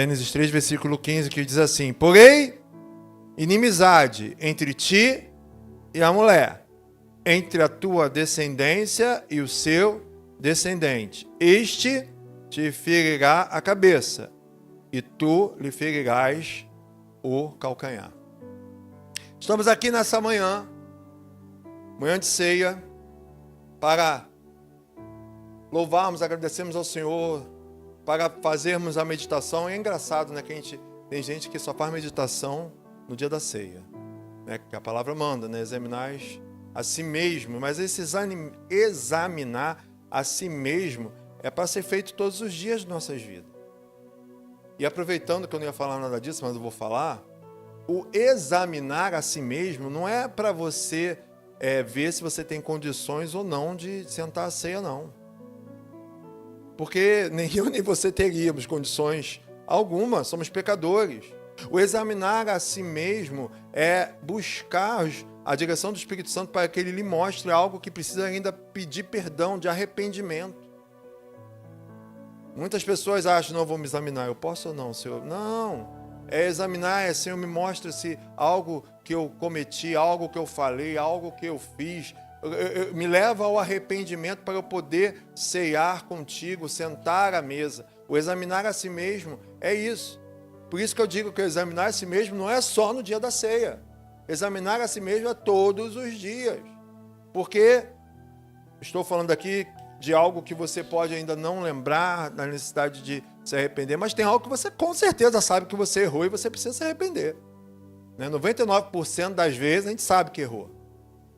Gênesis 3, versículo 15, que diz assim: porém, inimizade entre ti e a mulher, entre a tua descendência e o seu descendente. Este te ferirá a cabeça, e tu lhe ferirás o calcanhar. Estamos aqui nessa manhã de ceia, para louvarmos, agradecermos ao Senhor, para fazermos a meditação. É engraçado, né, que tem gente que só faz meditação no dia da ceia, né, que a palavra manda, né, examinar a si mesmo, mas esse examinar a si mesmo é para ser feito todos os dias de nossas vidas. E aproveitando que eu não ia falar nada disso, mas eu vou falar, o examinar a si mesmo não é para você ver se você tem condições ou não de sentar à ceia, não. Porque nem eu nem você teríamos condições alguma, somos pecadores. O examinar a si mesmo é buscar a direção do Espírito Santo para que ele lhe mostre algo que precisa ainda pedir perdão, de arrependimento. Muitas pessoas acham: não, vou me examinar, eu posso ou não, Senhor? Não. É examinar, Senhor, me mostra se algo que eu cometi, algo que eu falei, algo que eu fiz, me leva ao arrependimento para eu poder ceiar contigo, sentar à mesa. O examinar a si mesmo é isso. Por isso que eu digo que o examinar a si mesmo não é só no dia da ceia. Examinar a si mesmo é todos os dias. Porque estou falando aqui de algo que você pode ainda não lembrar, da necessidade de se arrepender, mas tem algo que você com certeza sabe que você errou e você precisa se arrepender. 99% das vezes a gente sabe que errou.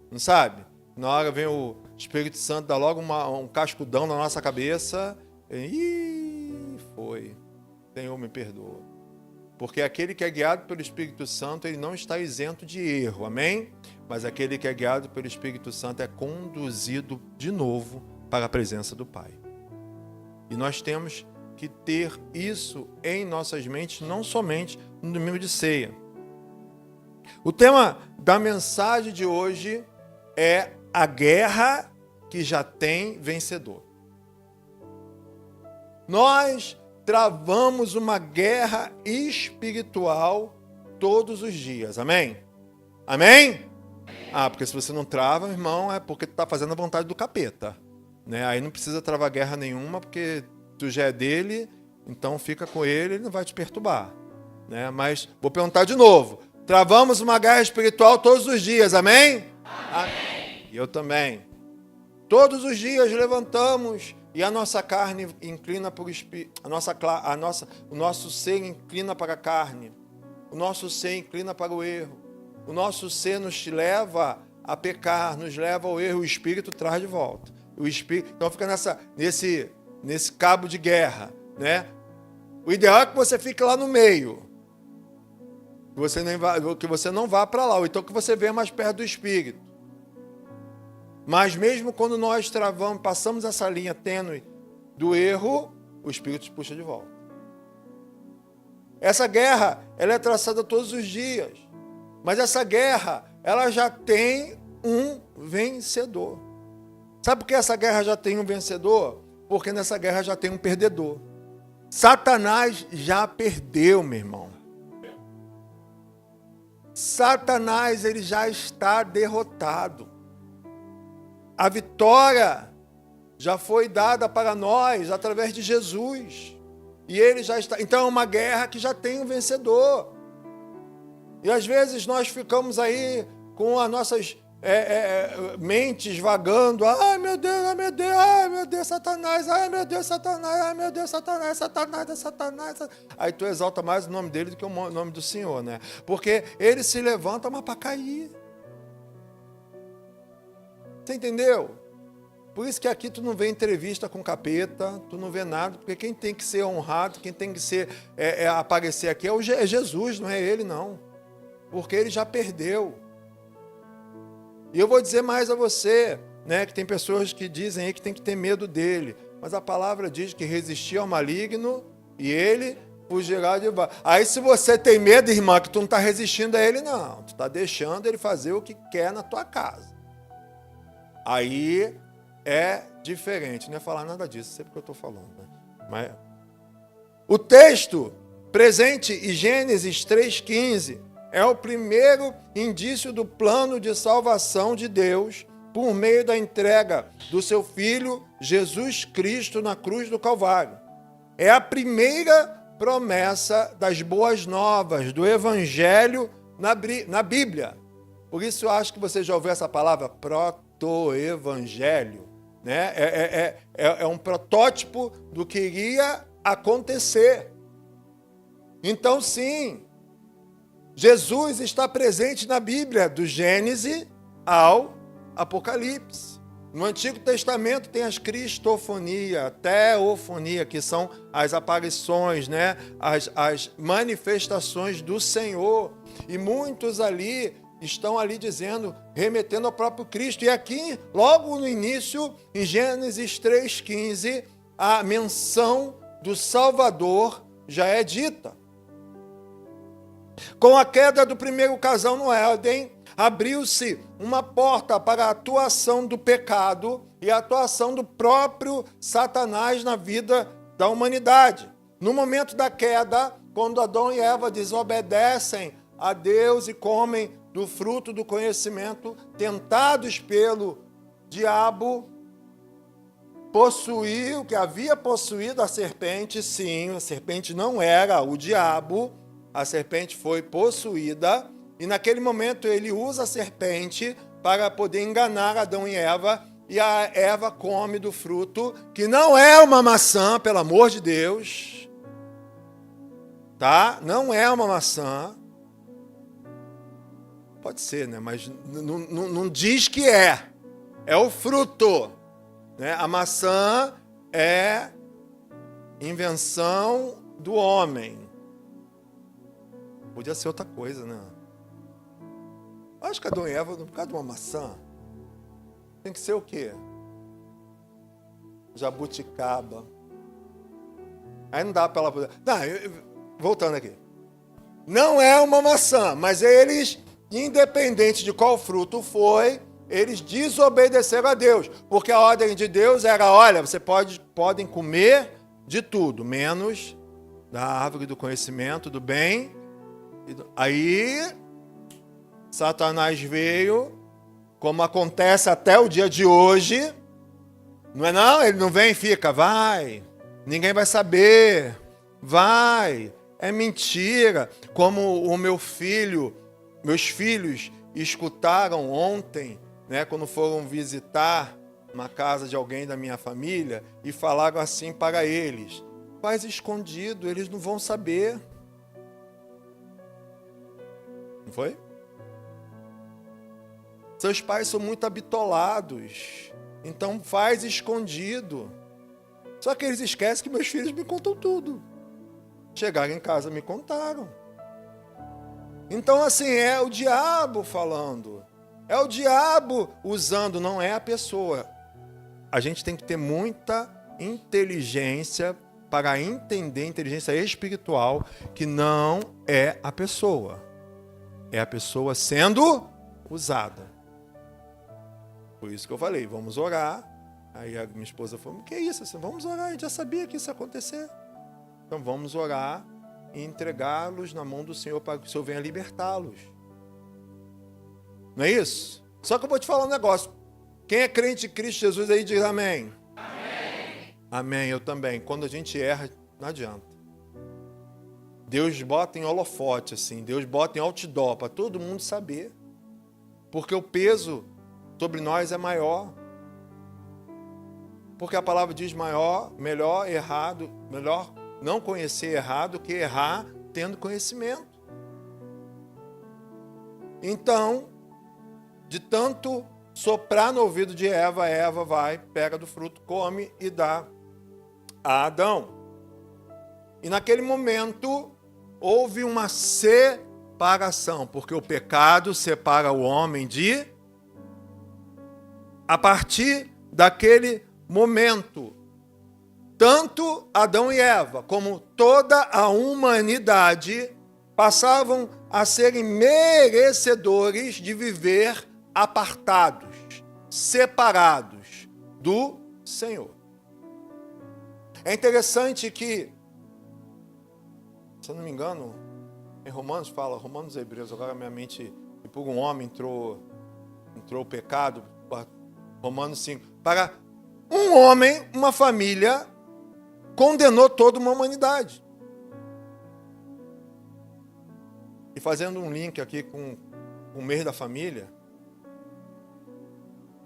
Não sabe? Na hora vem o Espírito Santo, dá logo um cascudão na nossa cabeça. E foi. Senhor, me perdoa. Porque aquele que é guiado pelo Espírito Santo, ele não está isento de erro, amém? Mas aquele que é guiado pelo Espírito Santo é conduzido de novo para a presença do Pai. E nós temos que ter isso em nossas mentes, não somente no domingo de ceia. O tema da mensagem de hoje é a guerra que já tem vencedor. Nós travamos uma guerra espiritual todos os dias, amém? Amém? Porque se você não trava, irmão, é porque tu está fazendo a vontade do capeta. Né? Aí não precisa travar guerra nenhuma, porque tu já é dele, então fica com ele, ele não vai te perturbar. Né? Mas vou perguntar de novo. Travamos uma guerra espiritual todos os dias, amém? Amém. E eu também. Todos os dias levantamos e a nossa carne inclina para o espírito, o nosso ser inclina para a carne, o nosso ser inclina para o erro, o nosso ser nos leva a pecar, nos leva ao erro, o espírito traz de volta. O espírito, então fica nesse cabo de guerra, né? O ideal é que você fique lá no meio, que você não vá para lá, ou então que você venha mais perto do espírito. Mas mesmo quando nós passamos essa linha tênue do erro, o espírito te puxa de volta. Essa guerra, ela é traçada todos os dias, mas essa guerra, ela já tem um vencedor. Sabe por que essa guerra já tem um vencedor? Porque nessa guerra já tem um perdedor. Satanás já perdeu, meu irmão. Satanás, ele já está derrotado. A vitória já foi dada para nós através de Jesus. E ele já está. Então é uma guerra que já tem um vencedor. E às vezes nós ficamos aí com as nossas mentes vagando. Ai meu Deus, ai meu Deus, ai meu Deus, Satanás, ai meu Deus, Satanás, ai meu Deus, Satanás, Satanás, Satanás. Aí tu exalta mais o nome dele do que o nome do Senhor, né? Porque ele se levanta, mas para cair. Você entendeu? Por isso que aqui tu não vê entrevista com capeta, tu não vê nada, porque quem tem que ser honrado, quem tem que ser aparecer aqui é Jesus, não é ele não. Porque ele já perdeu. E eu vou dizer mais a você, né, que tem pessoas que dizem aí que tem que ter medo dele, mas a palavra diz que resistir ao maligno e ele fugirá de baixo. Aí se você tem medo, irmã, que tu não está resistindo a ele, não. Tu está deixando ele fazer o que quer na tua casa. Aí é diferente, não é falar nada disso, sei porque eu estou falando. Né? Mas o texto presente em Gênesis 3,15 é o primeiro indício do plano de salvação de Deus por meio da entrega do seu Filho Jesus Cristo na cruz do Calvário. É a promessa das boas novas, do Evangelho na Bíblia. Por isso eu acho que você já ouviu essa palavra, proto-evangelho. Né? É um protótipo do que iria acontecer. Então, sim, Jesus está presente na Bíblia, do Gênesis ao Apocalipse. No Antigo Testamento tem as cristofonia, teofonia, que são as aparições, né? as manifestações do Senhor. E muitos ali estão ali dizendo, remetendo ao próprio Cristo. E aqui, logo no início, em Gênesis 3,15, a menção do Salvador já é dita. Com a queda do primeiro casal no Éden, abriu-se uma porta para a atuação do pecado e a atuação do próprio Satanás na vida da humanidade. No momento da queda, quando Adão e Eva desobedecem a Deus e comem do fruto do conhecimento, tentados pelo diabo, possuiu, que havia possuído a serpente, sim, a serpente não era o diabo, a serpente foi possuída, e naquele momento ele usa a serpente para poder enganar Adão e a Eva come do fruto, que não é uma maçã, pelo amor de Deus, tá? Não é uma maçã. Pode ser, né? Mas não diz que é. É o fruto. Né? A maçã é invenção do homem. Podia ser outra coisa, né? Acho que Adão e Eva, por causa de uma maçã, tem que ser o quê? Jabuticaba. Aí não dá para ela... Não, voltando aqui. Não é uma maçã, mas eles, independente de qual fruto foi, eles desobedeceram a Deus. Porque a ordem de Deus era, olha, você podem comer de tudo, menos da árvore do conhecimento, do bem. Aí, Satanás veio, como acontece até o dia de hoje, não é não? Ele não vem e fica, vai, ninguém vai saber, vai, é mentira. Como meus filhos escutaram ontem, né, quando foram visitar uma casa de alguém da minha família, e falaram assim para eles, faz escondido, eles não vão saber. Não foi? Seus pais são muito habitolados, então faz escondido. Só que eles esquecem que meus filhos me contam tudo. Chegaram em casa me contaram. Então assim, é o diabo falando. É o diabo usando, não é a pessoa. A gente tem que ter muita inteligência para entender, inteligência espiritual, que não é a pessoa. É a pessoa sendo usada. Por isso que eu falei, vamos orar. Aí a minha esposa falou, que é isso? Vamos orar, a gente já sabia que isso ia acontecer. Então vamos orar e entregá-los na mão do Senhor para que o Senhor venha libertá-los. Não é isso? Só que eu vou te falar um negócio. Quem é crente em Cristo Jesus aí diz amém. Amém. Amém, eu também. Quando a gente erra, não adianta. Deus bota em holofote, assim, Deus bota em outdoor, para todo mundo saber. Porque o peso sobre nós é maior. Porque a palavra diz melhor errado, melhor não conhecer errado que errar tendo conhecimento. Então, de tanto soprar no ouvido de Eva, Eva vai, pega do fruto, come e dá a Adão. E naquele momento houve uma separação, porque o pecado separa o homem de... A partir daquele momento, tanto Adão e Eva, como toda a humanidade, passavam a serem merecedores de viver apartados, separados do Senhor. É interessante que se eu não me engano, em Romanos fala, Romanos e Hebreus, agora minha mente, e por um homem entrou o pecado, Romanos 5, para um homem, uma família, condenou toda uma humanidade. E fazendo um link aqui com o mês da família,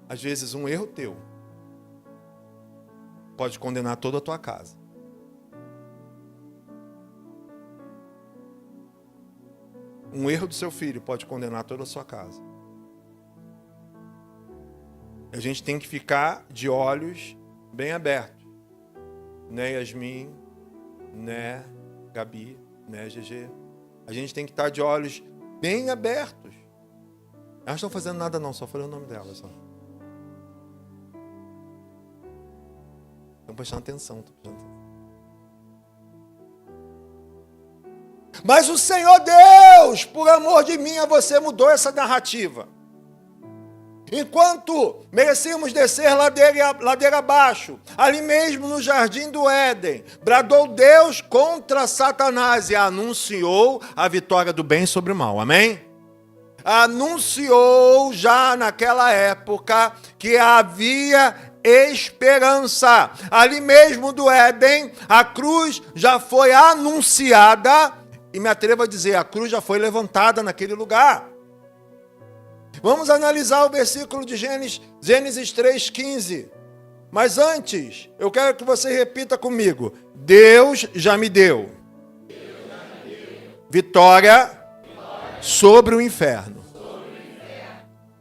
às vezes um erro teu pode condenar toda a tua casa. Um erro do seu filho pode condenar toda a sua casa. A gente tem que ficar de olhos bem abertos. Né, Yasmin? Né, Gabi? Né, GG? A gente tem que estar de olhos bem abertos. Elas não estão fazendo nada não, só falei o nome delas. Só. Estão prestando atenção. Mas o Senhor Deus, por amor de mim, a você mudou essa narrativa. Enquanto merecíamos descer ladeira abaixo, ali mesmo no jardim do Éden, bradou Deus contra Satanás e anunciou a vitória do bem sobre o mal. Amém? Anunciou já naquela época que havia esperança. Ali mesmo do Éden, a cruz já foi anunciada e me atrevo a dizer, a cruz já foi levantada naquele lugar. Vamos analisar o versículo de Gênesis 3,15. Mas antes, eu quero que você repita comigo. Deus já me deu vitória sobre o inferno.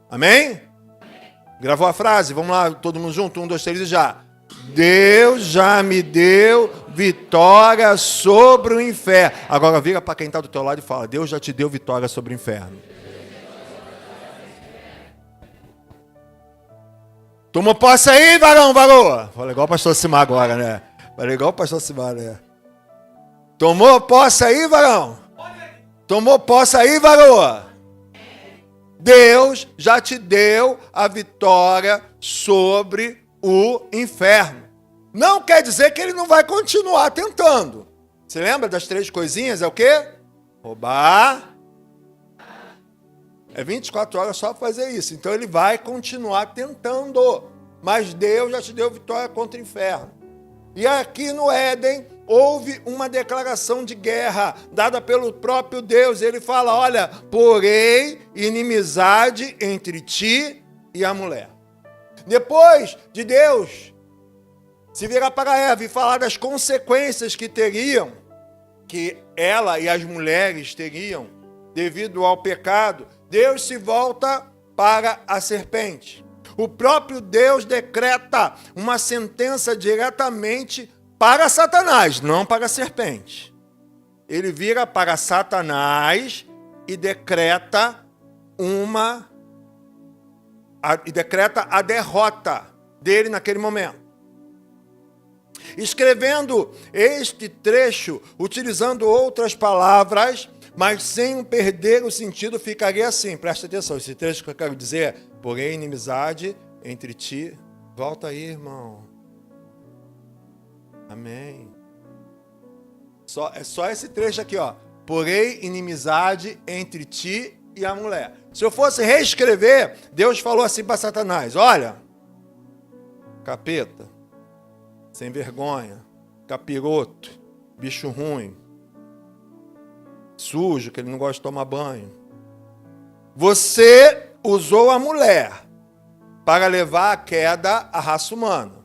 Amém? Gravou a frase? Vamos lá, todo mundo junto? 1, 2, 3 e já. Deus já me deu vitória sobre o inferno. Agora vira para quem está do teu lado e fala, Deus já te deu vitória sobre o inferno. Tomou posse aí, varão, varoa? Falei igual o pastor Simar agora, né? Falei igual o pastor Simar, né? Tomou posse aí, varão? Tomou posse aí, varoa? Deus já te deu a vitória sobre o inferno. Não quer dizer que ele não vai continuar tentando. Você lembra das 3 coisinhas? É o quê? Roubar. É 24 horas só para fazer isso. Então ele vai continuar tentando. Mas Deus já te deu vitória contra o inferno. E aqui no Éden houve uma declaração de guerra dada pelo próprio Deus. Ele fala, olha, porém inimizade entre ti e a mulher. Depois de Deus se virar para Eva e falar das consequências que teriam, que ela e as mulheres teriam devido ao pecado, Deus se volta para a serpente. O próprio Deus decreta uma sentença diretamente para Satanás, não para a serpente. Ele vira para Satanás e decreta a derrota dele naquele momento. Escrevendo este trecho, utilizando outras palavras, mas sem perder o sentido, ficaria assim. Presta atenção, esse trecho que eu quero dizer é, porém, inimizade entre ti. Volta aí, irmão. Amém. É só esse trecho aqui, ó. Porém, inimizade entre ti e a mulher. Se eu fosse reescrever, Deus falou assim para Satanás, olha, capeta, sem vergonha, capiroto, bicho ruim, sujo, que ele não gosta de tomar banho. Você usou a mulher para levar à queda a raça humana.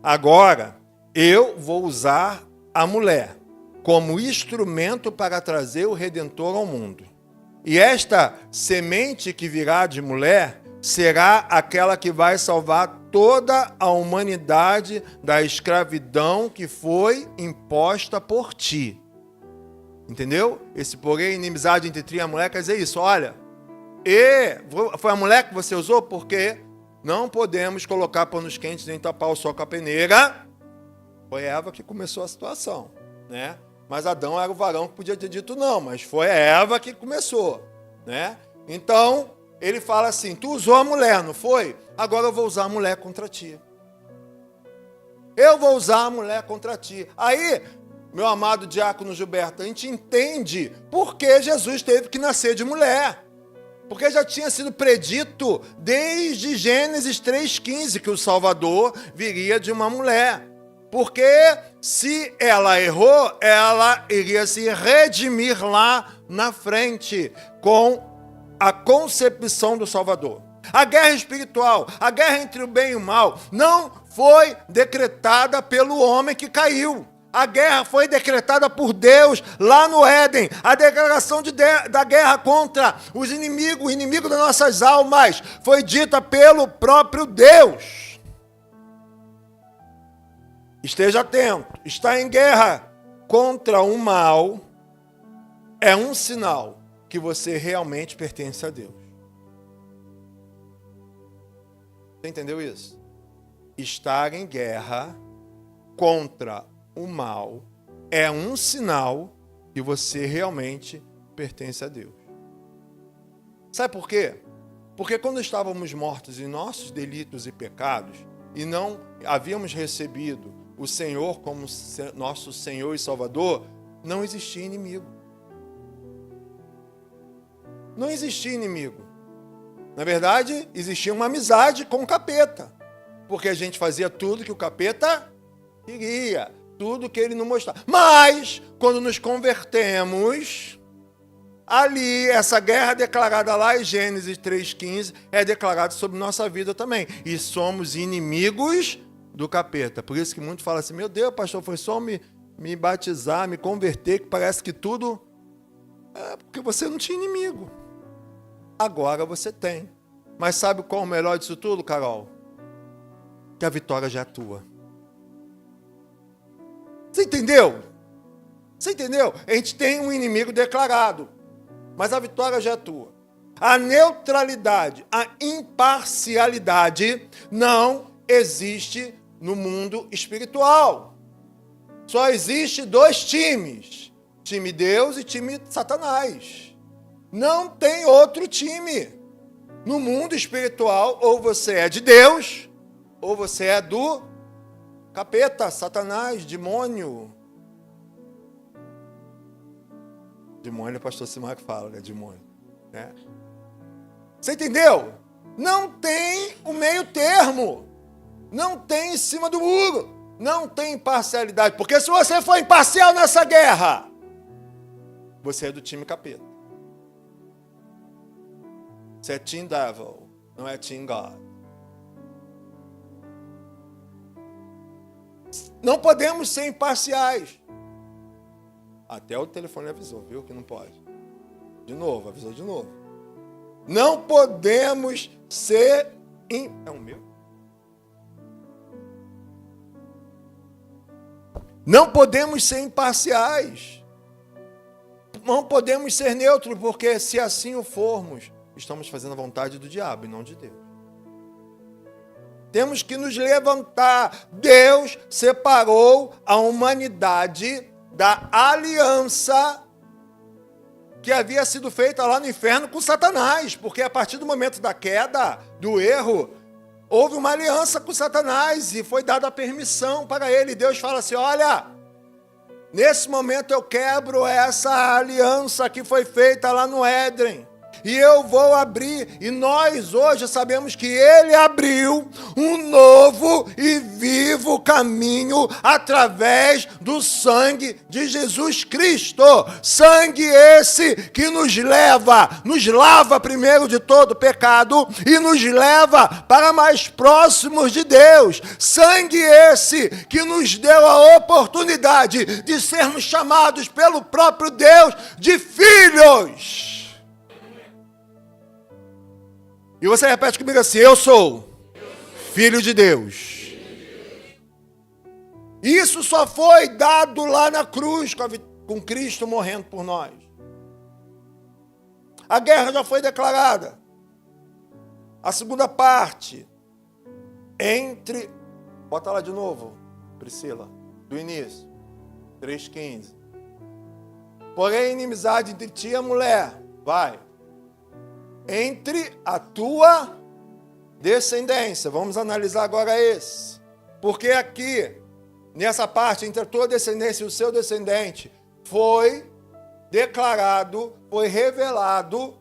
Agora, eu vou usar a mulher como instrumento para trazer o Redentor ao mundo. E esta semente que virá de mulher será aquela que vai salvar toda a humanidade da escravidão que foi imposta por ti. Entendeu? Esse porém, inimizade entre ti e a mulher, quer dizer isso, olha. E foi a mulher que você usou porque não podemos colocar panos quentes nem tapar o sol com a peneira. Foi Eva que começou a situação, né? Mas Adão era o varão que podia ter dito não, mas foi Eva que começou, né? Então, ele fala assim, tu usou a mulher, não foi? Agora eu vou usar a mulher contra ti. Eu vou usar a mulher contra ti. Aí, meu amado diácono Gilberto, a gente entende por que Jesus teve que nascer de mulher. Porque já tinha sido predito desde Gênesis 3,15 que o Salvador viria de uma mulher. Porque se ela errou, ela iria se redimir lá na frente com a concepção do Salvador. A guerra espiritual, a guerra entre o bem e o mal, não foi decretada pelo homem que caiu. A guerra foi decretada por Deus lá no Éden. A declaração da guerra contra os inimigos, o inimigo das nossas almas, foi dita pelo próprio Deus. Esteja atento. Estar em guerra contra o mal é um sinal que você realmente pertence a Deus. Você entendeu isso? Estar em guerra contra o mal é um sinal que você realmente pertence a Deus. Sabe por quê? Porque quando estávamos mortos em nossos delitos e pecados e não havíamos recebido o Senhor como nosso Senhor e Salvador, não existia inimigo. Não existia inimigo. Na verdade, existia uma amizade com o capeta, porque a gente fazia tudo que o capeta queria, tudo que ele não mostrava. Mas, quando nos convertemos, ali, essa guerra declarada lá em Gênesis 3,15, é declarada sobre nossa vida também. E somos inimigos do capeta. Por isso que muitos falam assim, meu Deus, pastor, foi só me batizar, me converter, que parece que tudo... É porque você não tinha inimigo. Agora você tem. Mas sabe qual é o melhor disso tudo, Carol? Que a vitória já é tua. Você entendeu? Você entendeu? A gente tem um inimigo declarado, mas a vitória já é tua. A neutralidade, a imparcialidade não existe no mundo espiritual. Só existe dois times: time Deus e time Satanás. Não tem outro time. No mundo espiritual, ou você é de Deus, ou você é do capeta, Satanás, demônio. Demônio, o pastor Simar que fala, né? Demônio. Né? Você entendeu? Não tem o meio termo. Não tem em cima do muro. Não tem imparcialidade. Porque se você for imparcial nessa guerra, você é do time capeta. Você é Team Devil, não é Team God. Não podemos ser imparciais. Até o telefone avisou, viu? Que não pode. De novo, avisou de novo. Não podemos ser... É o meu? Não podemos ser imparciais. Não podemos ser neutros, porque se assim o formos, estamos fazendo a vontade do diabo e não de Deus. Temos que nos levantar. Deus separou a humanidade da aliança que havia sido feita lá no inferno com Satanás, porque a partir do momento da queda, do erro, houve uma aliança com Satanás e foi dada a permissão para ele. Deus fala assim, olha, nesse momento eu quebro essa aliança que foi feita lá no Éden. E eu vou abrir, e nós hoje sabemos que Ele abriu um novo e vivo caminho através do sangue de Jesus Cristo. Sangue esse que nos lava primeiro de todo pecado e nos leva para mais próximos de Deus. Sangue esse que nos deu a oportunidade de sermos chamados pelo próprio Deus de filhos. E você repete comigo assim, eu sou filho de Deus. Isso só foi dado lá na cruz, com Cristo morrendo por nós. A guerra já foi declarada. A segunda parte, bota lá de novo, Priscila, do início, 3,15. Porém, inimizade entre ti e a mulher, vai. Entre a tua descendência. Vamos analisar agora esse. Porque aqui nessa parte, entre a tua descendência e o seu descendente, foi declarado, foi revelado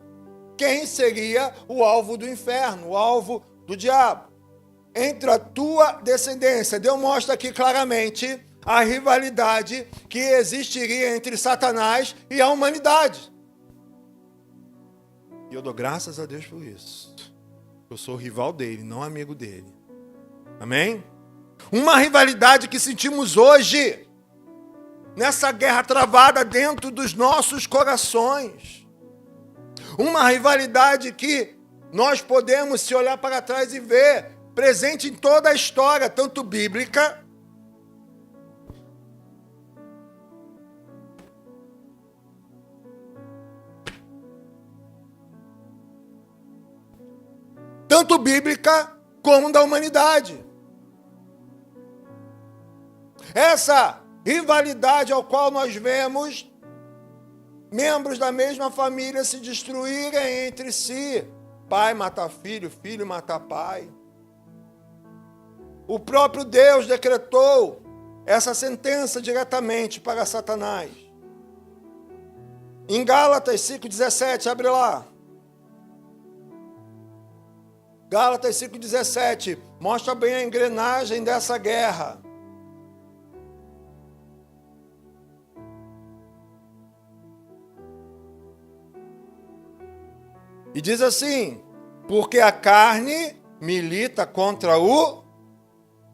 quem seria o alvo do inferno, o alvo do diabo. Entre a tua descendência, Deus mostra aqui claramente a rivalidade que existiria entre Satanás e a humanidade. E eu dou graças a Deus por isso. Eu sou rival dele, não amigo dele. Amém? Uma rivalidade que sentimos hoje, nessa guerra travada dentro dos nossos corações. Uma rivalidade que nós podemos se olhar para trás e ver, presente em toda a história, tanto bíblica, como da humanidade. Essa rivalidade ao qual nós vemos membros da mesma família se destruírem entre si. Pai matar filho, filho matar pai. O próprio Deus decretou essa sentença diretamente para Satanás. Em Gálatas 5,17, abre lá. Gálatas 5,17 mostra bem a engrenagem dessa guerra. E diz assim: porque a carne milita contra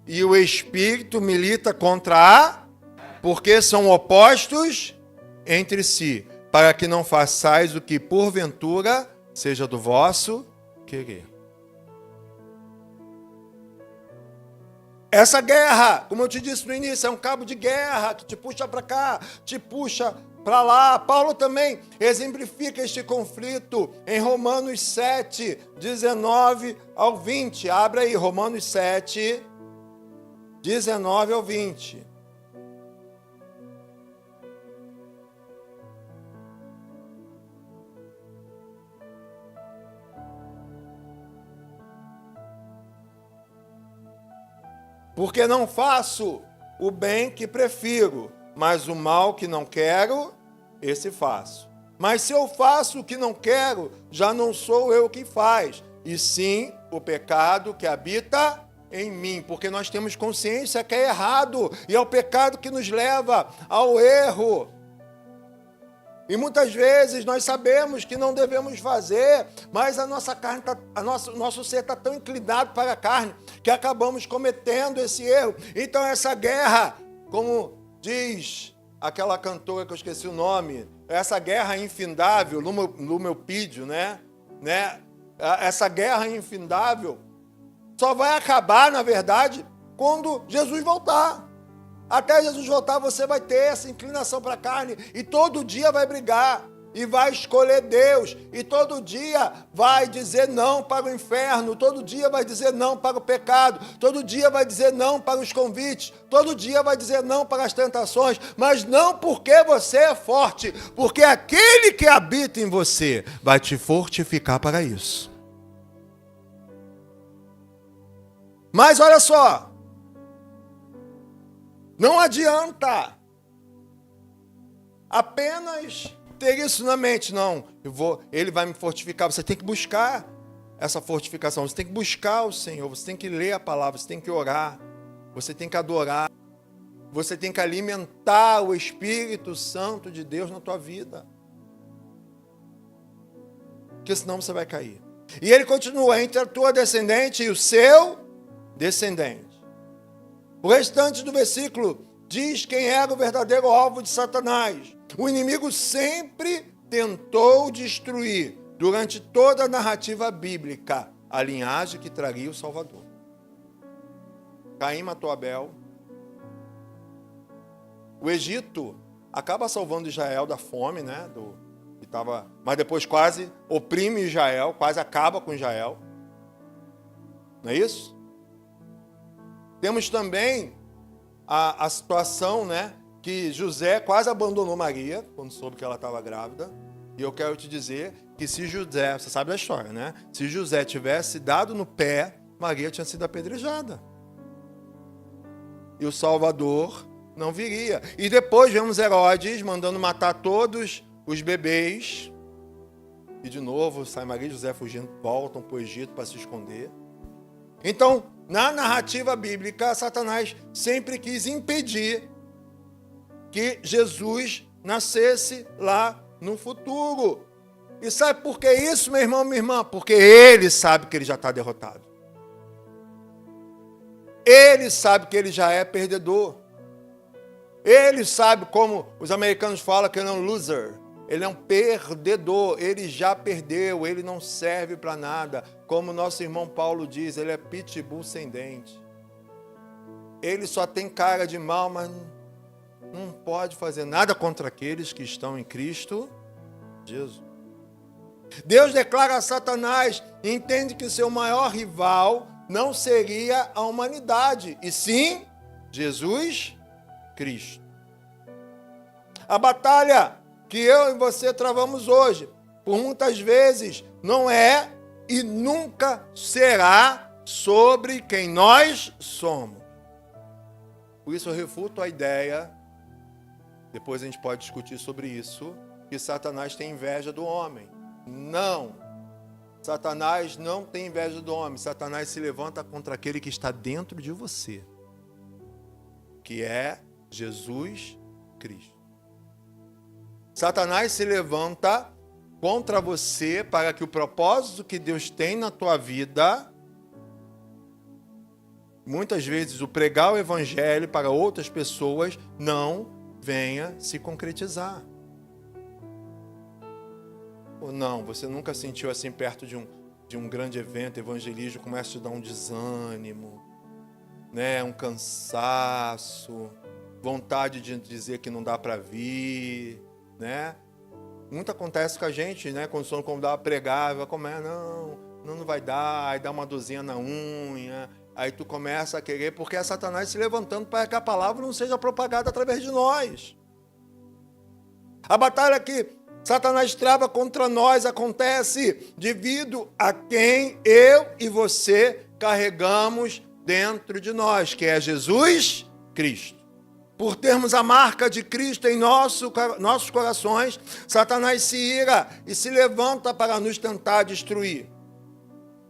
e o espírito milita contra porque são opostos entre si, para que não façais o que porventura seja do vosso querer. Essa guerra, como eu te disse no início, é um cabo de guerra que te puxa para cá, te puxa para lá. Paulo também exemplifica este conflito em Romanos 7, 19 ao 20. Abre aí, Romanos 7, 19 ao 20. Porque não faço o bem que prefiro, mas o mal que não quero, esse faço. Mas se eu faço o que não quero, já não sou eu que faz, e sim o pecado que habita em mim. Porque nós temos consciência que é errado, e é o pecado que nos leva ao erro. E muitas vezes nós sabemos que não devemos fazer, mas a nossa carne, o nosso ser está tão inclinado para a carne, que acabamos cometendo esse erro. Então essa guerra, como diz aquela cantora que eu esqueci o nome, essa guerra infindável, no meu pídio, né? Essa guerra infindável só vai acabar, na verdade, quando Jesus voltar. Até Jesus voltar, você vai ter essa inclinação para a carne e todo dia vai brigar e vai escolher Deus e todo dia vai dizer não para o inferno, todo dia vai dizer não para o pecado, todo dia vai dizer não para os convites, todo dia vai dizer não para as tentações, mas não porque você é forte, porque aquele que habita em você vai te fortificar para isso. Mas olha só, não adianta apenas ter isso na mente. Não, ele vai me fortificar. Você tem que buscar essa fortificação. Você tem que buscar o Senhor. Você tem que ler a palavra. Você tem que orar. Você tem que adorar. Você tem que alimentar o Espírito Santo de Deus na tua vida. Porque senão você vai cair. E ele continua: entre a tua descendente e o seu descendente. O restante do versículo diz quem era o verdadeiro alvo de Satanás. O inimigo sempre tentou destruir, durante toda a narrativa bíblica, a linhagem que traria o Salvador. Caim matou Abel. O Egito acaba salvando Israel da fome, né? Mas depois quase oprime Israel, quase acaba com Israel. Não é isso? Temos também a situação, né, que José quase abandonou Maria, quando soube que ela estava grávida. E eu quero te dizer que se José, você sabe da história, né? Se José tivesse dado no pé, Maria tinha sido apedrejada. e o Salvador não viria. E depois vemos Herodes mandando matar todos os bebês. E de novo, sai Maria e José fugindo, voltam para o Egito para se esconder. Então, na narrativa bíblica, Satanás sempre quis impedir que Jesus nascesse lá no futuro. E sabe por que isso, meu irmão, minha irmã? Porque ele sabe que ele já está derrotado. Ele sabe que ele já é perdedor. Ele sabe, como os americanos falam, que ele é um loser. Ele é um perdedor. Ele já perdeu. Ele não serve para nada. Como nosso irmão Paulo diz, ele é pitbull sem dente. Ele só tem cara de mal, mas não pode fazer nada contra aqueles que estão em Cristo Jesus. Deus declara a Satanás e entende que o seu maior rival não seria a humanidade, e sim Jesus Cristo. A batalha que eu e você travamos hoje, por muitas vezes, não é e nunca será sobre quem nós somos. Por isso eu refuto a ideia, depois a gente pode discutir sobre isso, que Satanás tem inveja do homem. Não. Satanás não tem inveja do homem. Satanás se levanta contra aquele que está dentro de você, que é Jesus Cristo. Satanás se levanta contra você para que o propósito que Deus tem na tua vida, muitas vezes o pregar o evangelho para outras pessoas, não venha se concretizar. Ou não, você nunca sentiu assim perto de um grande evento evangelístico, começa a te dar um desânimo, né? Um cansaço, vontade de dizer que não dá para vir, né? Muito acontece com a gente, né? Quando somos convidados a pregar, vai comer, não vai dar, aí dá uma dorzinha na unha, aí tu começa a querer, porque é Satanás se levantando para que a palavra não seja propagada através de nós. A batalha que Satanás trava contra nós acontece devido a quem eu e você carregamos dentro de nós, que é Jesus Cristo. Por termos a marca de Cristo em nossos corações, Satanás se ira e se levanta para nos tentar destruir.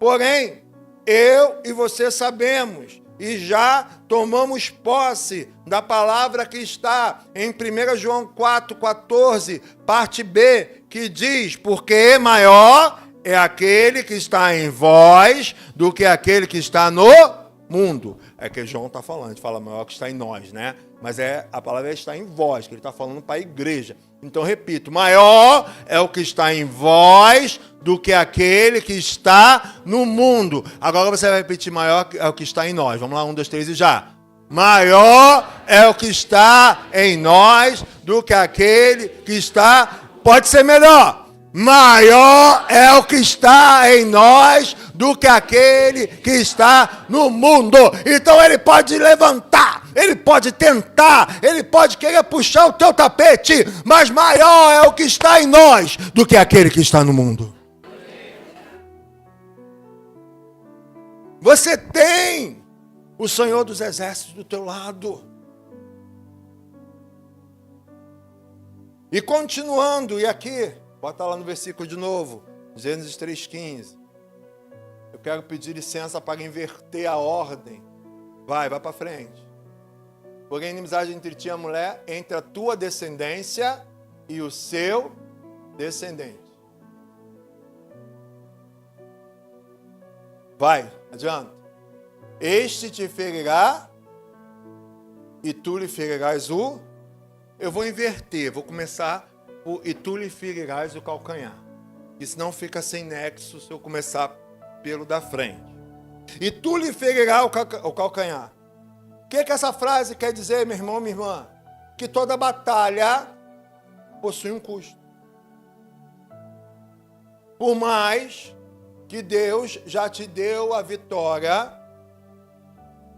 Porém, eu e você sabemos e já tomamos posse da palavra que está em 1 João 4,14, parte B, que diz, porque maior é aquele que está em vós do que aquele que está no mundo. É que João está falando, a gente fala maior que está em nós, né? Mas a palavra está em vós, que ele está falando para a igreja. Então, repito, maior é o que está em vós do que aquele que está no mundo. Agora você vai repetir, maior é o que está em nós. Vamos lá, 1, 2, 3 e já. Maior é o que está em nós do que aquele que está... Pode ser melhor. Maior é o que está em nós do que aquele que está no mundo. Então ele pode levantar, ele pode tentar, ele pode querer puxar o teu tapete, mas maior é o que está em nós do que aquele que está no mundo. Você tem o Senhor dos Exércitos do teu lado. E continuando, e aqui, bota lá no versículo de novo, Gênesis 3,15. Eu quero pedir licença para inverter a ordem. Vai para frente. Porém, inimizade entre ti e a mulher, entre a tua descendência e o seu descendente. Vai, adianta. Este te ferirá e tu lhe ferirás o... Eu vou inverter, vou começar por e tu lhe ferirás o calcanhar. E senão fica sem nexo se eu começar pelo da frente. E tu lhe ferirás o calcanhar. O que essa frase quer dizer, meu irmão, minha irmã? Que toda batalha possui um custo. Por mais que Deus já te deu a vitória,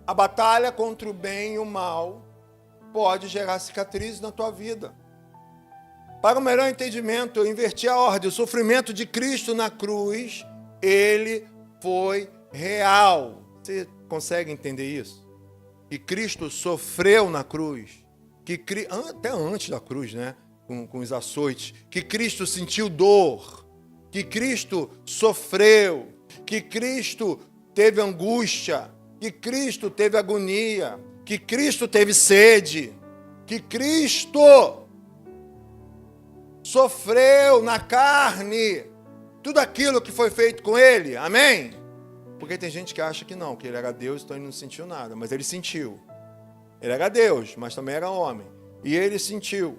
a batalha contra o bem e o mal pode gerar cicatrizes na tua vida. Para o melhor entendimento, eu inverti a ordem. O sofrimento de Cristo na cruz, ele foi real. Você consegue entender isso? que Cristo sofreu na cruz, até antes da cruz, né? Com os açoites, que Cristo sentiu dor, que Cristo sofreu, que Cristo teve angústia, que Cristo teve agonia, que Cristo teve sede, que Cristo sofreu na carne tudo aquilo que foi feito com ele, amém? Porque tem gente que acha que não, que ele era Deus, então ele não sentiu nada, mas ele sentiu. Ele era Deus, mas também era homem, e ele sentiu.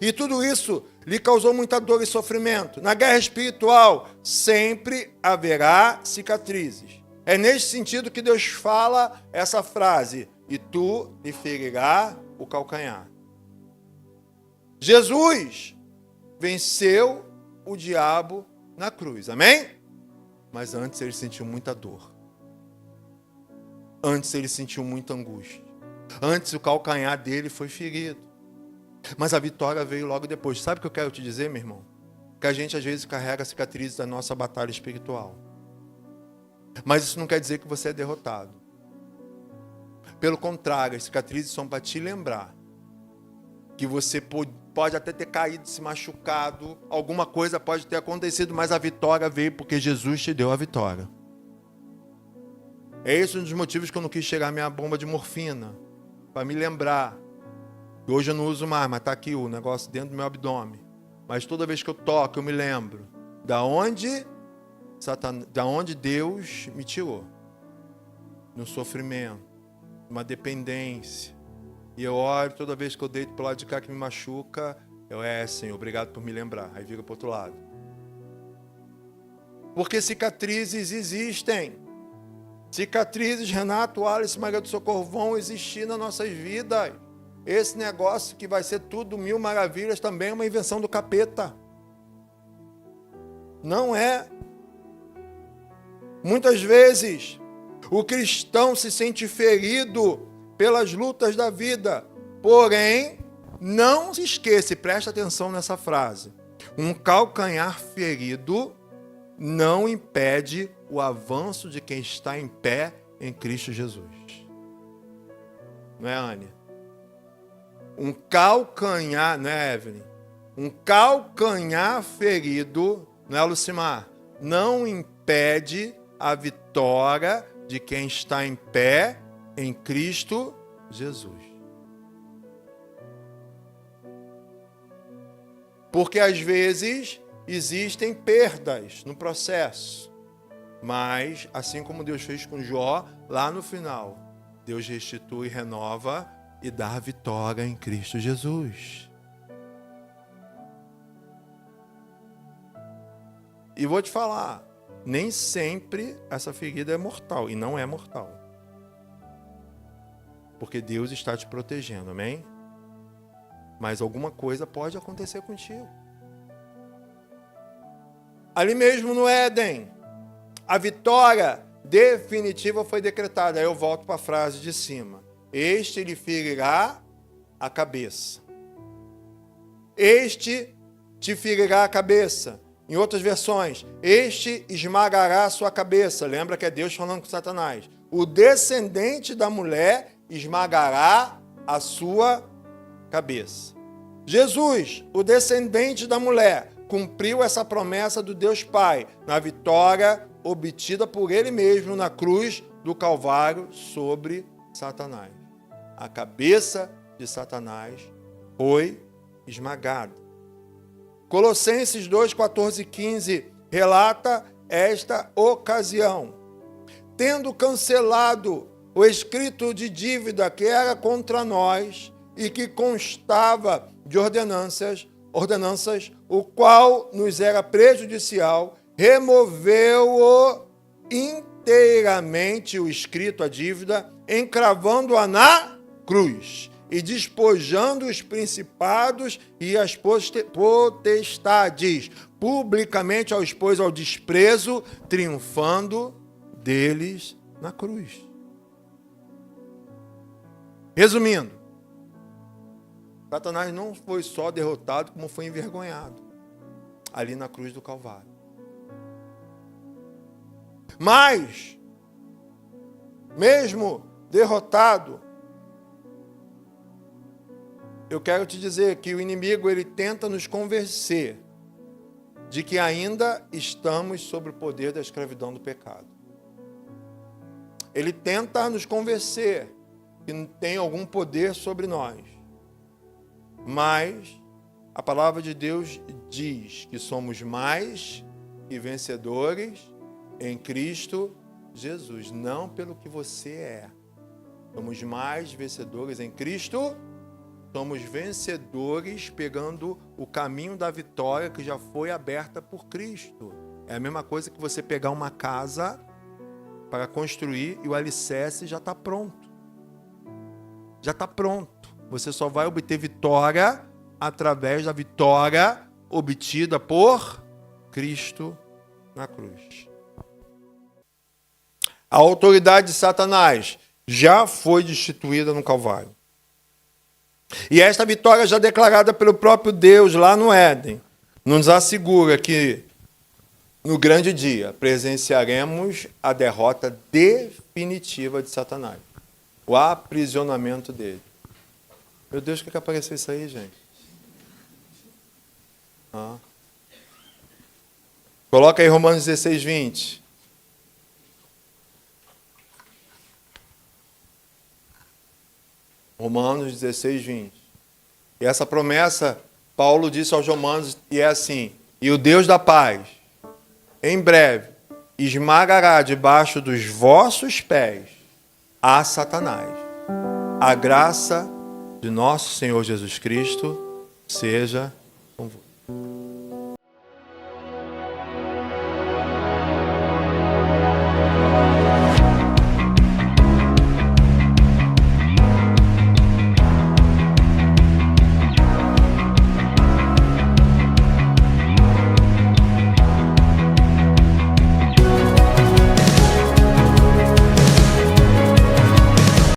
E tudo isso lhe causou muita dor e sofrimento. Na guerra espiritual, sempre haverá cicatrizes. É nesse sentido que Deus fala essa frase: e tu lhe ferirá o calcanhar. Jesus venceu o diabo na cruz, amém? Mas antes ele sentiu muita dor. Antes ele sentiu muita angústia. Antes o calcanhar dele foi ferido. Mas a vitória veio logo depois. Sabe o que eu quero te dizer, meu irmão? Que a gente às vezes carrega cicatrizes da nossa batalha espiritual. Mas isso não quer dizer que você é derrotado. Pelo contrário, as cicatrizes são para te lembrar que você pode até ter caído, se machucado, alguma coisa pode ter acontecido, mas a vitória veio porque Jesus te deu a vitória. É esse um dos motivos que eu não quis chegar a minha bomba de morfina, para me lembrar. Hoje eu não uso mais, mas está aqui o negócio dentro do meu abdômen. Mas toda vez que eu toco, eu me lembro da onde Deus me tirou. No sofrimento, numa dependência. E eu oro toda vez que eu deito para o lado de cá que me machuca, Senhor, obrigado por me lembrar. Aí vira para o outro lado. Porque cicatrizes existem. Cicatrizes, Renato, Alice, Maria do Socorro, vão existir nas nossas vidas. Esse negócio que vai ser tudo mil maravilhas também é uma invenção do capeta. Não é. Muitas vezes, o cristão se sente ferido pelas lutas da vida. Porém, não se esqueça, e preste atenção nessa frase. Um calcanhar ferido não impede o avanço de quem está em pé em Cristo Jesus. Não é, Anne? Um calcanhar, né, Evelyn? Um calcanhar ferido, não é, Lucimar? Não impede a vitória de quem está em pé em Cristo Jesus. Porque às vezes existem perdas no processo. Mas, assim como Deus fez com Jó, lá no final, Deus restitui, renova e dá vitória em Cristo Jesus. E vou te falar, nem sempre essa ferida é mortal, e não é mortal. Porque Deus está te protegendo, amém? Mas alguma coisa pode acontecer contigo. Ali mesmo no Éden, a vitória definitiva foi decretada. Aí eu volto para a frase de cima. Este lhe ferirá a cabeça. Este te ferirá a cabeça. Em outras versões, este esmagará a sua cabeça. Lembra que é Deus falando com Satanás. O descendente da mulher esmagará a sua cabeça. Jesus, o descendente da mulher, cumpriu essa promessa do Deus Pai na vitória obtida por ele mesmo na cruz do Calvário sobre Satanás. A cabeça de Satanás foi esmagada. Colossenses 2, 14 e 15 relata esta ocasião. Tendo cancelado o escrito de dívida que era contra nós e que constava de ordenanças, o qual nos era prejudicial, removeu-o inteiramente o escrito, a dívida, encravando-a na cruz e despojando os principados e as potestades, publicamente ao expôs ao desprezo, triunfando deles na cruz. Resumindo, Satanás não foi só derrotado, como foi envergonhado ali na cruz do Calvário. Mas, mesmo derrotado, eu quero te dizer que o inimigo ele tenta nos convencer de que ainda estamos sob o poder da escravidão do pecado. Ele tenta nos convencer que tem algum poder sobre nós. Mas a palavra de Deus diz que somos mais que vencedores em Cristo Jesus, não pelo que você é. Somos mais vencedores em Cristo. Somos vencedores pegando o caminho da vitória que já foi aberta por Cristo. É a mesma coisa que você pegar uma casa para construir e o alicerce já está pronto. Já está pronto. Você só vai obter vitória através da vitória obtida por Cristo na cruz. A autoridade de Satanás já foi destituída no Calvário. E esta vitória já declarada pelo próprio Deus lá no Éden, nos assegura que no grande dia presenciaremos a derrota definitiva de Satanás. O aprisionamento dele. Meu Deus, o que apareceu isso aí, gente? Coloca aí Romanos 16, 20. Romanos 16, 20. E essa promessa, Paulo disse aos romanos, e é assim: e o Deus da paz, em breve, esmagará debaixo dos vossos pés a Satanás. A graça de nosso Senhor Jesus Cristo seja convosco.